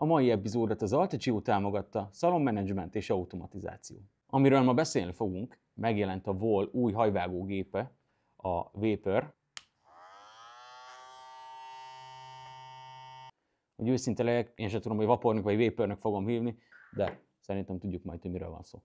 A mai epizódot az Altaccio támogatta, szalonmenedzsment és automatizáció. Amiről ma beszélni fogunk, megjelent a Wall új hajvágógépe, a Vapor. Hogy őszinte legyek, én sem tudom, hogy vapornak vagy vapornak fogom hívni, de szerintem tudjuk majd, hogy miről van szó.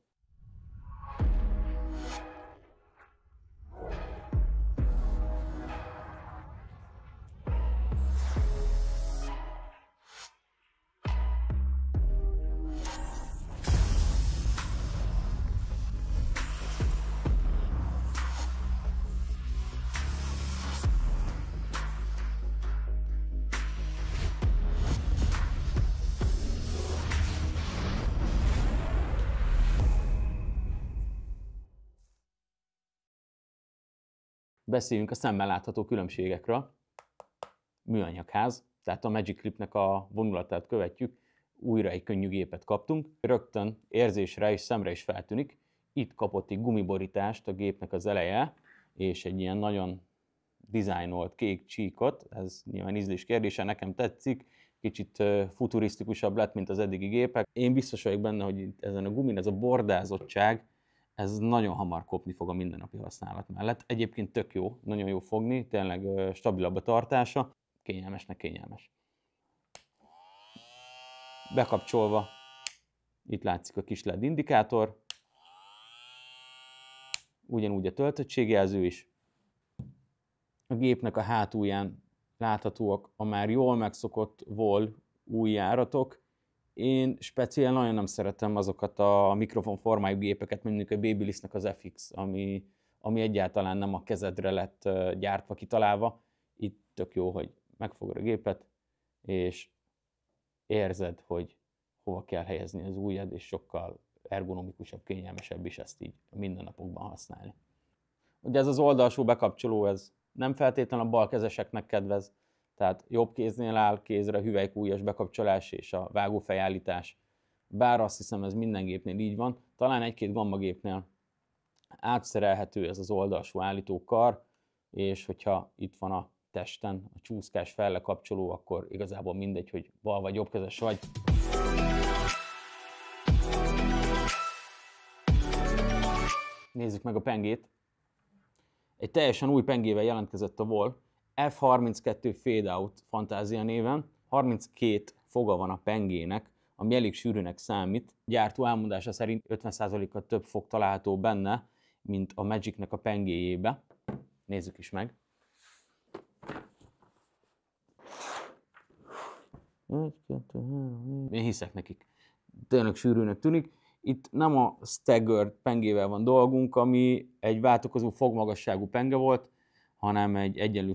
Beszéljünk a szemmel látható különbségekről. Műanyagház, tehát a Magic Clipnek a vonulatát követjük, újra egy könnyű gépet kaptunk. Rögtön érzésre és szemre is feltűnik. Itt kapott egy gumiborítást a gépnek az eleje, és egy ilyen nagyon dizájnolt kék csíkot. Ez nyilván ízlés kérdése, nekem tetszik. Kicsit futurisztikusabb lett, mint az eddigi gépek. Én biztos vagyok benne, hogy ezen a gumin ez a bordázottság, ez nagyon hamar kopni fog a mindennapi használat mellett. Egyébként tök jó, nagyon jó fogni, tényleg stabilabb a tartása, kényelmesnek kényelmes. Bekapcsolva, itt látszik a kis LED indikátor, ugyanúgy a töltöttségjelző is. A gépnek a hátulján láthatóak a már jól megszokott Wall új járatok. Én speciál nagyon nem szeretem azokat a mikrofonformájú gépeket, mint a Babyliss-nek az FX, ami egyáltalán nem a kezedre lett gyártva, kitalálva. Itt tök jó, hogy megfogod a gépet, és érzed, hogy hova kell helyezni az ujjad, és sokkal ergonomikusabb, kényelmesebb is ezt így a mindennapokban használni. Ugye ez az oldalsó bekapcsoló, ez nem feltétlenül a balkezeseknek kedvez, tehát jobb kéznél áll, kézre hüvelykújas bekapcsolás és a vágófejállítás. Bár azt hiszem, ez minden gépnél így van, talán egy-két gambagépnél átszerelhető ez az oldalsó állítókar, és hogyha itt van a testen a csúszkás fellekapcsoló, akkor igazából mindegy, hogy bal vagy jobbkezes vagy. Nézzük meg a pengét. Egy teljesen új pengével jelentkezett a Wall, F32 Fade Out Fantázia néven. 32 foga van a pengének, ami elég sűrűnek számít. Gyártó elmondása szerint 50%-kal több fog található benne, mint a Magicnek a pengéjébe. Nézzük is meg. Én hiszek nekik. Tényleg sűrűnek tűnik. Itt nem a staggered pengével van dolgunk, ami egy váltakozó fogmagasságú penge volt, hanem egy egyenlő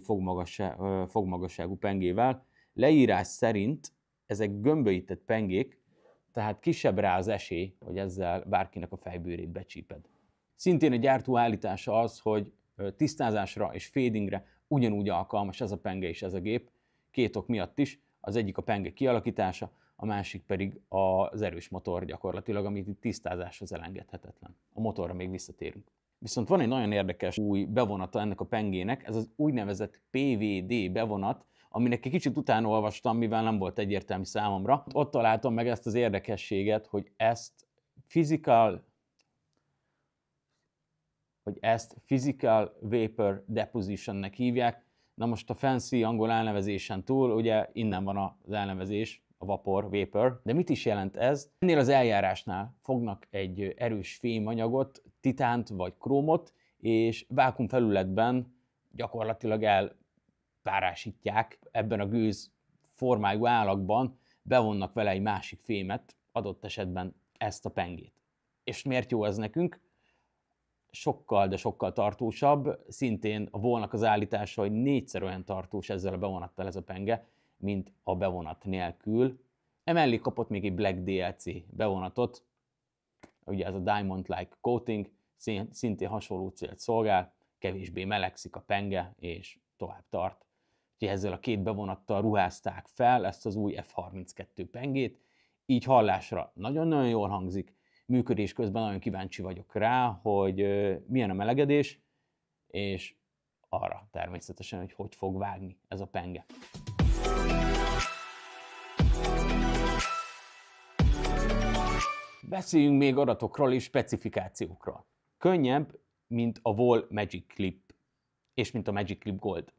fogmagasságú pengével. Leírás szerint ezek gömbölyített pengék, tehát kisebb rá az esély, hogy ezzel bárkinek a fejbőrét becsíped. Szintén a gyártó állítása az, hogy tisztázásra és fadingre ugyanúgy alkalmas ez a penge és ez a gép, két ok miatt is. Az egyik a penge kialakítása, a másik pedig az erős motor gyakorlatilag, amit itt tisztázáshoz elengedhetetlen. A motorra még visszatérünk. Viszont van egy nagyon érdekes új bevonata ennek a pengének, ez az úgynevezett PVD bevonat, aminek egy kicsit utána olvastam, mivel nem volt egyértelmű számomra. Ott találtam meg ezt az érdekességet, hogy ezt Physical Vapor Depositionnek hívják. Na most a fancy angol elnevezésen túl, ugye innen van az elnevezés, a vapor. De mit is jelent ez? Ennél az eljárásnál fognak egy erős fémanyagot, titánt vagy krómot, és vákuumfelületben gyakorlatilag elpárásítják, ebben a gőz formájú állagban bevonnak vele egy másik fémet, adott esetben ezt a pengét. És miért jó ez nekünk? Sokkal, de sokkal tartósabb, szintén a Wallnak az állítása, hogy 4-szer olyan tartós ezzel a bevonattal ez a penge, mint a bevonat nélkül. Emellé kapott még egy Black DLC bevonatot, ugye ez a Diamond-like coating, szintén hasonló célt szolgál, kevésbé melegszik a penge, és tovább tart. Úgyhogy ezzel a két bevonattal ruházták fel ezt az új F32 pengét, így hallásra nagyon-nagyon jól hangzik, működés közben nagyon kíváncsi vagyok rá, hogy milyen a melegedés, és arra természetesen, hogy hogy fog vágni ez a penge. Beszéljünk még adatokról és specifikációkról. Könnyebb, mint a Wall Magic Clip, és mint a Magic Clip Gold.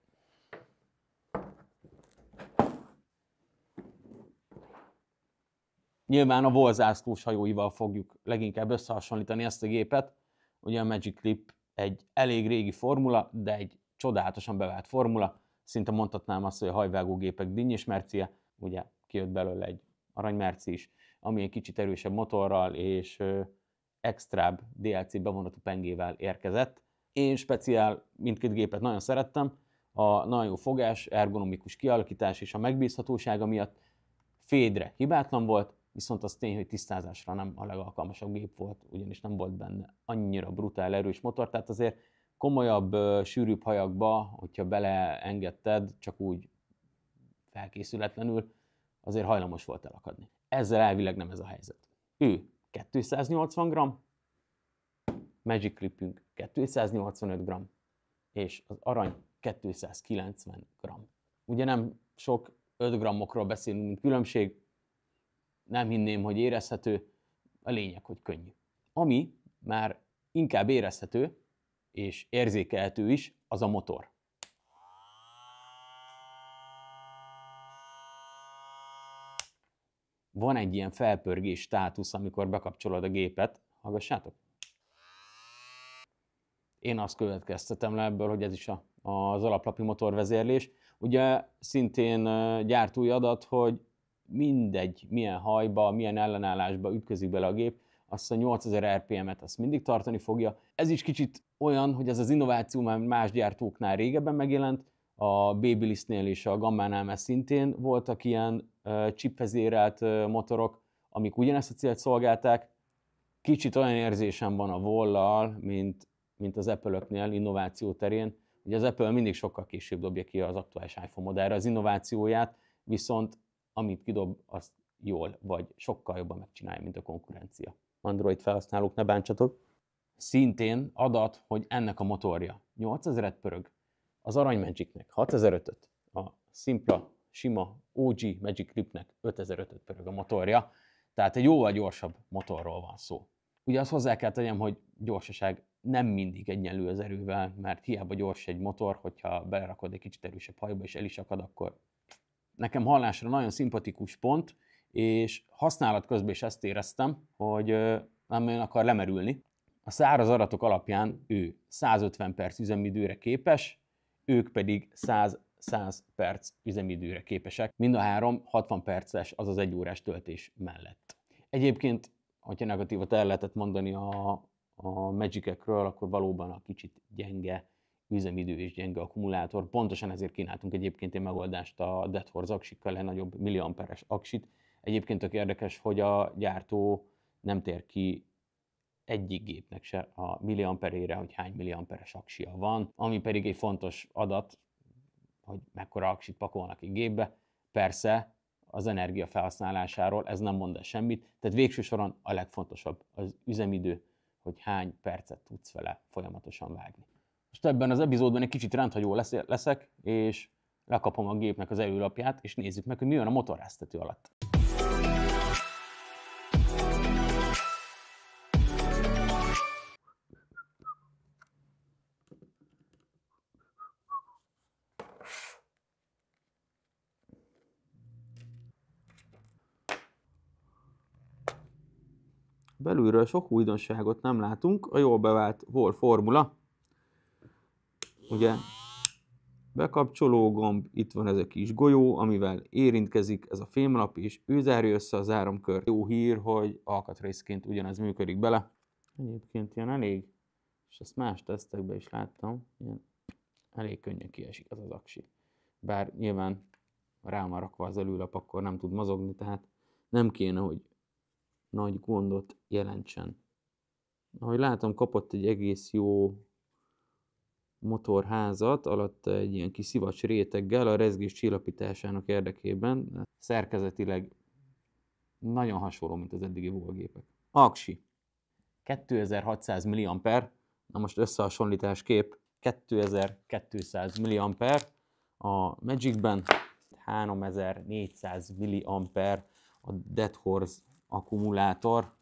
Nyilván a Wall zászlós hajóival fogjuk leginkább összehasonlítani ezt a gépet. Ugye a Magic Clip egy elég régi formula, de egy csodálatosan bevált formula. Szinte mondhatnám azt, hogy a hajvágógépek dinnyismercie, ugye kijött belőle egy aranymerci is, ami egy kicsit erősebb motorral és extrább DLC bevonatú pengével érkezett. Én speciál mindkét gépet nagyon szerettem, a nagyon jó fogás, ergonomikus kialakítás és a megbízhatósága miatt fédre hibátlan volt, viszont az tény, hogy tisztázásra nem a legalkalmasabb gép volt, ugyanis nem volt benne annyira brutál erős motor, tehát azért komolyabb, sűrűbb hajakba, hogyha beleengedted, csak úgy felkészületlenül, azért hajlamos volt elakadni. Ezzel elvileg nem ez a helyzet. Ő 280 g, Magic Clipünk 285 g, és az arany 290 g. Ugye nem sok 5 g-okról beszélünk, mint különbség, nem hinném, hogy érezhető, a lényeg, hogy könnyű. Ami már inkább érezhető, és érzékelhető is, az a motor. Van egy ilyen felpörgés státusz, amikor bekapcsolod a gépet. Hallgassátok! Én azt következtetem le ebből, hogy ez is az alaplapi motorvezérlés. Ugye szintén gyártói adat, hogy mindegy, milyen hajba, milyen ellenállásba ütközik bele a gép, azt a 8000 RPM-et azt mindig tartani fogja. Ez is kicsit olyan, hogy ez az innováció már más gyártóknál régebben megjelent, a Babyliss-nél és a Gammánál már szintén voltak ilyen chipvezérelt motorok, amik ugyanezt a célt szolgálták. Kicsit olyan érzésem van a Wall-lal, mint az Apple-öknél innováció terén. Ugye az Apple mindig sokkal később dobja ki az aktuális iPhone modellre az innovációját, viszont amit kidob, azt jól vagy sokkal jobban megcsinálja, mint a konkurencia. Android felhasználók, ne bántsatok. Szintén adat, hogy ennek a motorja 8000-et pörög, az Arany Magicnek 6005-öt, a szimpla, sima OG Magic Clipnek 5005-öt pörög a motorja, tehát egy jóval gyorsabb motorról van szó. Ugye azt hozzá kell tegyem, hogy gyorsaság nem mindig egyenlő az erővel, mert hiába gyors egy motor, hogyha belerakod egy kicsit erősebb hajba és el is akad, akkor nekem hallásra nagyon szimpatikus pont, és használat közben is ezt éreztem, hogy nem akar lemerülni. A száraz adatok alapján ő 150 perc üzemidőre képes, ők pedig 100 perc üzemidőre képesek, mind a három 60 perces, azaz 1 órás töltés mellett. Egyébként, hogyha negatívat el lehetett mondani a Magic-ekről, akkor valóban a kicsit gyenge üzemidő és gyenge akkumulátor. Pontosan ezért kínáltunk egyébként egy megoldást a Dead Horse aksikkal, legnagyobb milliamperes aksit. Egyébként tök érdekes, hogy a gyártó nem tér ki egyik gépnek se a milliamperére, hogy hány milliamperes aksia van, ami pedig egy fontos adat, hogy mekkora aksit pakolnak egy gépbe. Persze az energia felhasználásáról ez nem mond el semmit, tehát végső soron a legfontosabb az üzemidő, hogy hány percet tudsz vele folyamatosan vágni. Most ebben az epizódban egy kicsit rendhagyó leszek, és lekapom a gépnek az előlapját, és nézzük meg, hogy mi van a motorháztető alatt. Belülről sok újdonságot nem látunk, a jól bevált Wall formula. Ugye bekapcsoló gomb, itt van ez a kis golyó, amivel érintkezik ez a fémlap, és ő zárja össze az áramkört. Jó hír, hogy alkatrészként ugyanez működik bele. Egyébként ilyen elég, és ezt más tesztekben is láttam, ilyen elég könnyen kiesik az aksi. Bár nyilván rá van rakva az előlap, akkor nem tud mozogni, tehát nem kéne, hogy nagy gondot jelentsen. Ahogy látom, kapott egy egész jó motorházat, alatt egy ilyen kis szivacs réteggel a rezgés csillapításának érdekében. Szerkezetileg nagyon hasonló, mint az eddigi Wall gépek. Aksi. 2600 mA, na most összehasonlításképp 2200 mA, a Magicben 3400 mA a Dead Horse akkumulátor,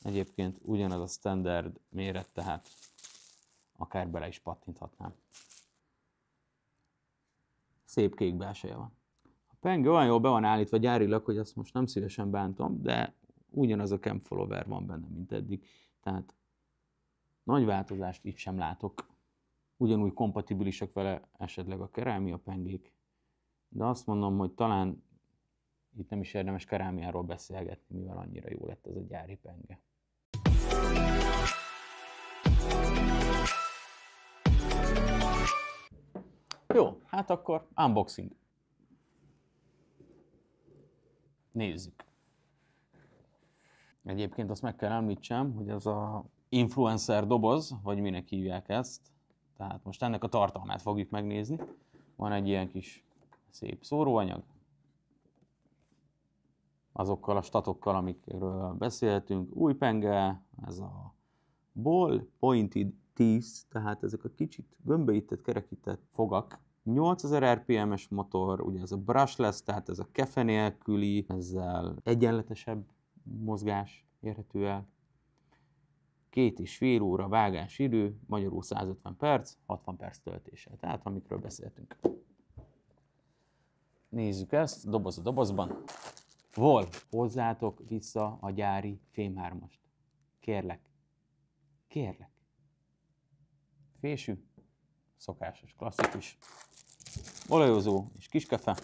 Egyébként ugyanaz a standard méret, tehát akár bele is pattinthatnám. Szép kék belseje van. A penge olyan jól be van állítva gyárilag, hogy azt most nem szívesen bántom, de ugyanaz a cam follower van benne, mint eddig. Tehát nagy változást itt sem látok. Ugyanúgy kompatibilisek vele esetleg a kerámia pengék, de azt mondom, hogy talán itt nem is érdemes kerámiáról beszélgetni, mivel annyira jó lett ez a gyári penge. Jó, hát akkor unboxing. Nézzük. Egyébként azt meg kell említsem, hogy ez a influencer doboz, vagy minek hívják ezt, tehát most ennek a tartalmát fogjuk megnézni. Van egy ilyen kis szép szóróanyag, azokkal a statokkal, amikről beszéltünk. Új penge, ez a ball pointed teeth, tehát ezek a kicsit gömböített, kerekített fogak. 8000 RPM-es motor, ugye ez a brushless, tehát ez a kefe nélküli, ezzel egyenletesebb mozgás érhető el. 2,5 óra vágás idő, magyarul 150 perc, 60 perc töltéssel, tehát amikről beszéltünk. Nézzük ezt, doboz a dobozban. Vol, hozzátok vissza a gyári Fém 3-ast. Kérlek. Kérlek. Fésű, szokásos, klasszikus. Olajozó és kiskefe.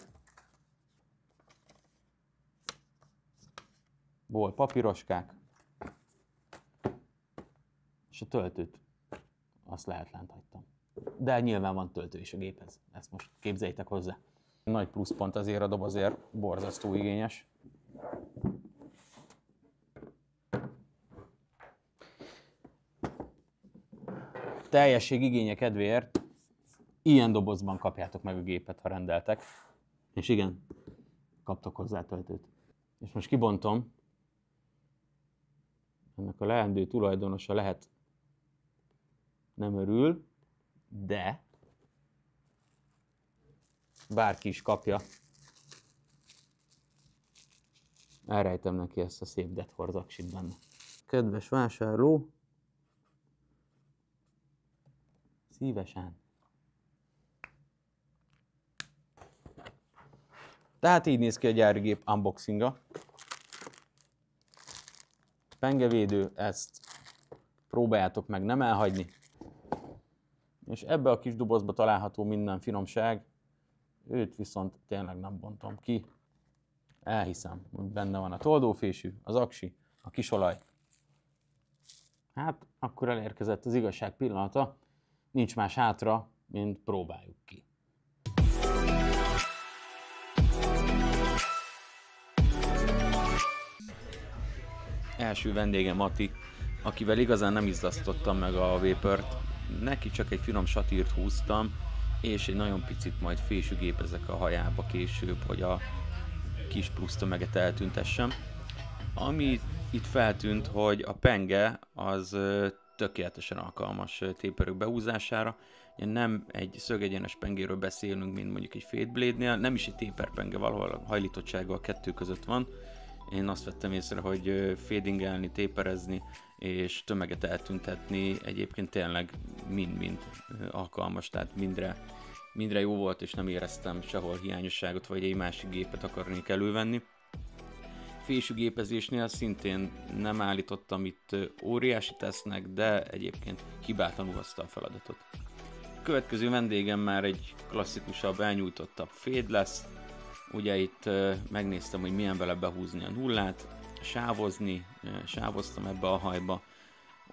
Vol papíroskák. És a töltőt, azt lehet lent hagytam. De nyilván van töltő is a géphez. Ezt most képzeljétek hozzá. Nagy pluszpont azért a dobozért, borzasztó igényes. Teljesség igénye kedvéért ilyen dobozban kapjátok meg a gépet, ha rendeltek. És igen, kaptok hozzá töltőt. És most kibontom. Ennek a leendő tulajdonosa lehet nem örül, de bárki is kapja. Elrejtem neki ezt a szép Dead Horse aksit benne. Kedves vásárló, szívesen. Tehát így néz ki a gyári gép unboxinga. Pengevédő, ezt próbáljátok meg nem elhagyni. És ebbe a kis dobozba található minden finomság, őt viszont tényleg nem bontom ki. Elhiszem, hogy benne van a toldófésű, az aksi, a kisolaj. Hát, akkor elérkezett az igazság pillanata. Nincs más hátra, mint próbáljuk ki. Első vendégem Mati, akivel igazán nem izzasztottam meg a Vaport. Neki csak egy finom satírt húztam, és egy nagyon picit majd fésűgépezek a hajába később, hogy a kis plusz tömeget eltüntessem. Ami itt feltűnt, hogy a penge az tökéletesen alkalmas taperök behúzására. Nem egy szögegyenes pengéről beszélünk, mint mondjuk egy fade blade-nél, nem is egy taper penge, valahol a hajlítottsága a kettő között van. Én azt vettem észre, hogy fadingelni, taperezni és tömeget eltüntetni egyébként tényleg mind-mind alkalmas, tehát mindre jó volt, és nem éreztem sehol hiányosságot, vagy egy másik gépet akarnék elővenni. Fésűgépezésnél szintén nem állítottam itt óriási tesznek, de egyébként hibátlanul hozta a feladatot. A következő vendégem már egy klasszikusabb, elnyújtottabb fade lesz. Ugye itt megnéztem, hogy milyen vele behúzni a nullát, sávozni, sávoztam ebbe a hajba.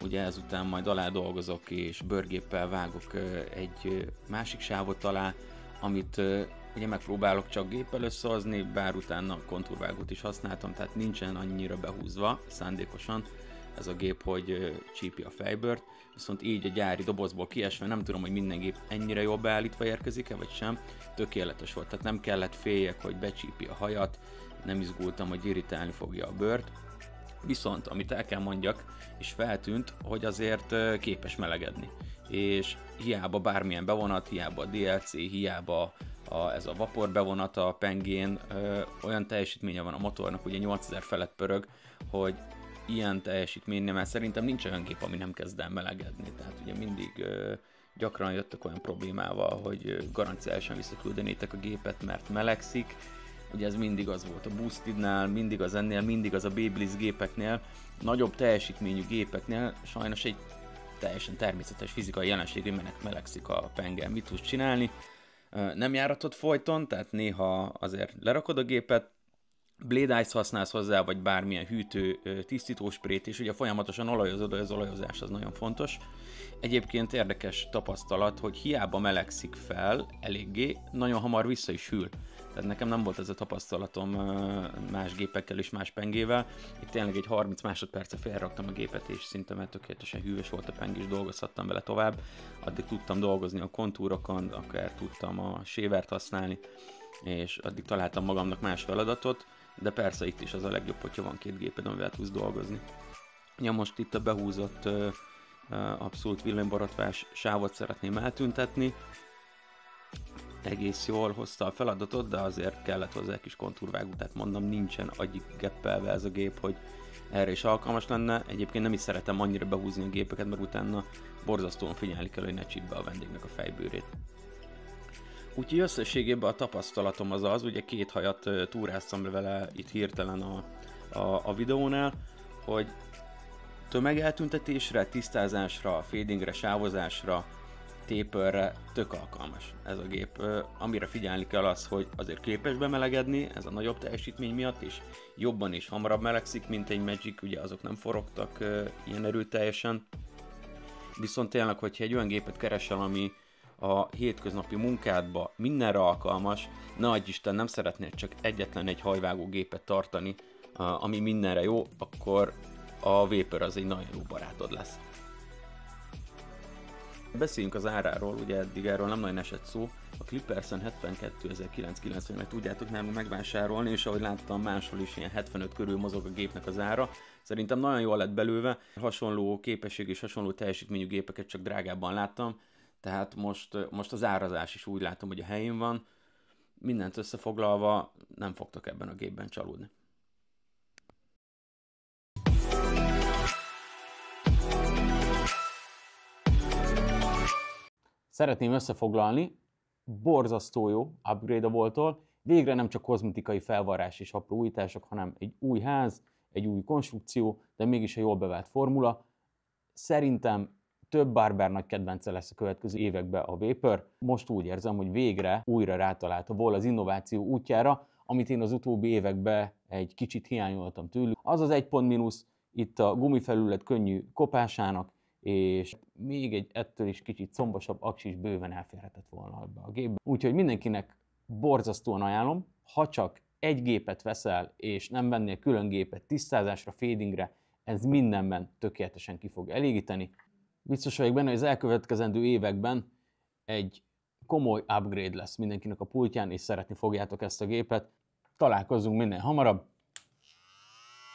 Ugye ezután majd alá dolgozok és bőrgéppel vágok egy másik sávot alá, amit ugye megpróbálok csak géppel összehozni, bár utána kontúrvágót is használtam, tehát nincsen annyira behúzva szándékosan ez a gép, hogy csípi a fejbőrt, viszont így a gyári dobozból kiesve, nem tudom, hogy minden gép ennyire jól beállítva érkezik-e, vagy sem, tökéletes volt, tehát nem kellett féljek, hogy becsípi a hajat, nem izgultam, hogy irritálni fogja a bőrt, viszont amit el kell mondjak, és feltűnt, hogy azért képes melegedni, és hiába bármilyen bevonat, hiába a DLC, hiába ez a vapor bevonata a pengén, olyan teljesítménye van a motornak, ugye 8000 felett pörög, hogy ilyen teljesítménynél, mert szerintem nincs olyan gép, ami nem kezd el melegedni. Tehát ugye mindig gyakran jöttek olyan problémával, hogy garanciálisan visszaküldenétek a gépet, mert melegszik. Ugye ez mindig az volt a Boostednál, mindig az ennél, mindig az a Babyliss gépeknél, nagyobb teljesítményű gépeknél sajnos egy teljesen természetes fizikai jelenség, hogy melegszik a penge. Mit tudsz csinálni? Nem járatod folyton, tehát néha azért lerakod a gépet, Blade Ice használsz hozzá, vagy bármilyen hűtő tisztítósprét, és ugye folyamatosan olajozod, az olajozás az nagyon fontos. Egyébként érdekes tapasztalat, hogy hiába melegszik fel eléggé, nagyon hamar vissza is hűl. Tehát nekem nem volt ez a tapasztalatom más gépekkel és más pengével. Itt tényleg egy 30 másodperce felraktam a gépet, és szinte már tökéletesen hűvös volt a penge, és dolgozhattam vele tovább. Addig tudtam dolgozni a kontúrokon, akár tudtam a shavert használni, és addig találtam magamnak más feladatot, de persze itt is az a legjobb, hogyha van két géped, amivel tudsz dolgozni. Ja, most itt a behúzott abszolút villanyborotvás sávot szeretném eltüntetni. Egész jól hozta a feladatot, de azért kellett hozzá egy kis kontúrvágó, tehát mondom, nincsen agyig geppelve ez a gép, hogy erre is alkalmas lenne. Egyébként nem is szeretem annyira behúzni a gépeket, mert utána borzasztóan figyelni kell, hogy ne csípd be a vendégnek a fejbőrét. Úgyhogy összességében a tapasztalatom az, ugye 2 hajat túráztam vele itt hirtelen a videónál, hogy tömegeltüntetésre, tisztázásra, fadingre, sávozásra, taperre tök alkalmas ez a gép. Amire figyelni kell az, hogy azért képes bemelegedni, ez a nagyobb teljesítmény miatt is, jobban és hamarabb melegszik, mint egy Magic, ugye azok nem forogtak ilyen erőteljesen. Viszont tényleg, hogyha egy olyan gépet keresel, ami a hétköznapi munkádba mindenre alkalmas, ne adj Isten, nem szeretnéd csak egyetlen egy hajvágó gépet tartani, ami mindenre jó, akkor a Vapor az egy nagyon jó barátod lesz. Beszéljünk az áráról, ugye eddig erről nem nagyon esett szó. A Clippersen 72.990, meg tudjátok nálunk megvásárolni, és ahogy láttam, máshol is ilyen 75 körül mozog a gépnek az ára. Szerintem nagyon jól lett belőle, hasonló képesség és hasonló teljesítményű gépeket csak drágábban láttam, tehát most az árazás is úgy látom, hogy a helyén van. Mindent összefoglalva nem fogtok ebben a gépben csalódni. Szeretném összefoglalni, borzasztó jó upgrade a Volttól, végre nem csak kozmetikai felvarrás és apró újítások, hanem egy új ház, egy új konstrukció, de mégis egy jól bevált formula. Szerintem több barber nagy kedvence lesz a következő években a Vapor. Most úgy érzem, hogy végre újra rátalált a Volt az innováció útjára, amit én az utóbbi években egy kicsit hiányoltam tőlük. Az az egy pont mínusz itt a gumifelület könnyű kopásának, és még egy ettől is kicsit szombasabb aks is bőven elférhetett volna ebbe a gépbe. Úgyhogy mindenkinek borzasztóan ajánlom, ha csak egy gépet veszel, és nem vennél külön gépet tisztázásra, fadingre, ez mindenben tökéletesen ki fog elégíteni. Biztos vagyok benne, hogy az elkövetkezendő években egy komoly upgrade lesz mindenkinek a pultján, és szeretni fogjátok ezt a gépet. Találkozzunk minél hamarabb.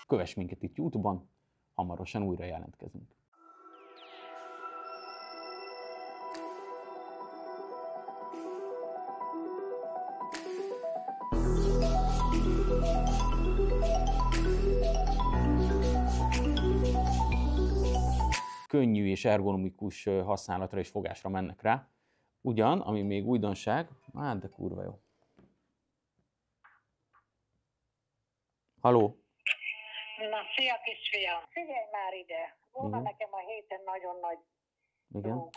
Kövess minket itt YouTube-on, hamarosan újra jelentkezünk. Könnyű és ergonomikus használatra és fogásra mennek rá. Ugyan, ami még újdonság, hát de kurva jó. Haló? Na, szia kisfiam! Figyelj már ide! Volna nekem a héten nagyon nagy dolgom,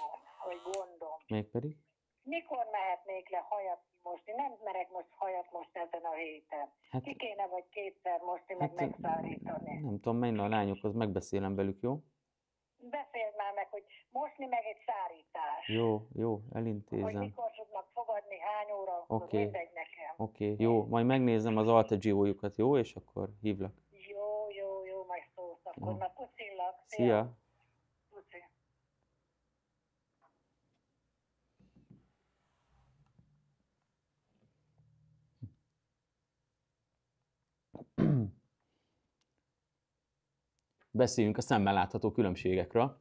vagy gondom. Mégpedig? Mikor mehetnék le hajat mosni? Nem merek most hajat mosni ezen a héten. Hát, ki kéne vagy kétszer mosni, meg megszárítani. Nem tudom, menj a lányokhoz, megbeszélem velük, jó? Beszéld már meg, hogy mosni meg egy szárítás. Jó, elintézem. Hogy mikor tudnak fogadni, hány óra, Oké. mindegy nekem. Oké, jó, majd megnézem az Alta-Gio-jukat, jó? És akkor hívlak. Jó, majd szólsz akkor. Na, pucillak. Szia! Puci. Beszéljünk a szemmel látható különbségekről.